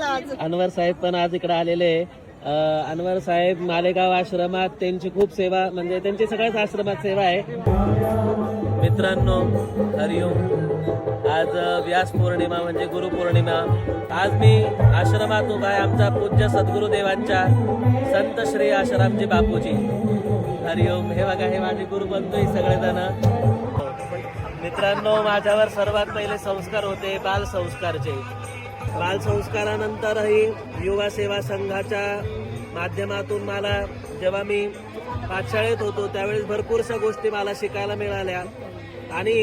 आज. अनवर साहेब पण आज इकडे आलेले आहे. अनवर साहेब मालेगाव आश्रमात त्यांची खूप सेवा, म्हणजे त्यांची सगळ्याच आश्रमात सेवा आहे. मित्रांनो, हरिओम. आज व्यास पौर्णिमा म्हणजे गुरुपौर्णिमा. आज मी आश्रमात उभा आहे आमच्या पूज्य सद्गुरुदेवांच्या संत श्री आश्रमजी बापूजी. हरिओम. हे बघा, हे माझे गुरु बनतोय सगळेजण. मित्रांनो, माझ्यावर सर्वात पहिले संस्कार होते बाल संस्कारचे. बाल संस्कारानंतरही युवा सेवा संघाच्या माध्यमातून मला, जेव्हा मी पाठशाळेत होतो त्यावेळेस भरपूरशा गोष्टी मला शिकायला मिळाल्या. आणि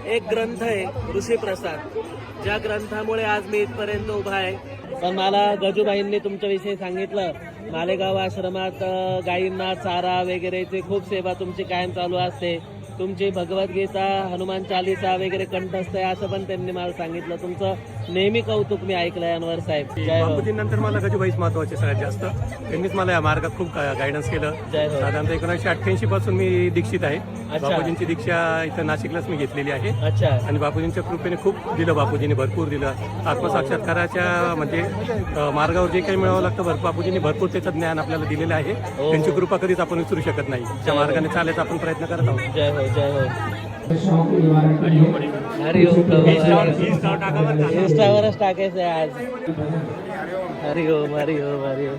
एक ग्रंथ आहे ऋषीप्रसाद, ज्या ग्रंथामुळे आज मी इथपर्यंत उभा आहे. पण मला गजूबाईंनी तुमच्याविषयी सांगितलं, मालेगाव आश्रमात गायींना चारा वगैरेची खूप सेवा तुमची कायम चालू असते. तुमची भगवद्गीता, हनुमान चालीसा वगैरे कंठस्थ आहे असं पण त्यांनी मला सांगितलं. तुमचं नेहमी कौतुक मी ऐकलंय अनवर साहेब. जय हो. बापूजींनंतर मला गजूबाईच महत्वाचे सगळ्यात जास्त. त्यांनीच मला या मार्गात खूप गायडन्स केलं. जय हो. साधारणतः 1988 पासून मी दीक्षित आहे. अच्छा. बापूजींची दीक्षा इथं नाशिकलाच मी घेतलेली आहे. अच्छा. आणि बापूजींच्या कृपेने खूप दिलं, बापूजींनी भरपूर दिलं. आत्मसाक्षात्काराच्या म्हणजे मार्गावर जे काही मिळावं लागतं बापूजींनी भरपूर त्याचं ज्ञान आपल्याला दिलेलं आहे. त्यांची कृपा कधीच आपण विसरू शकत नाही. त्या मार्गाने चालायचा आपण प्रयत्न करत आहोत. जय हो, जय हो. इंस्टावरच टाकायचं आहे आज. हरिओम, हरिओम, हरिओम.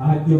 आज जो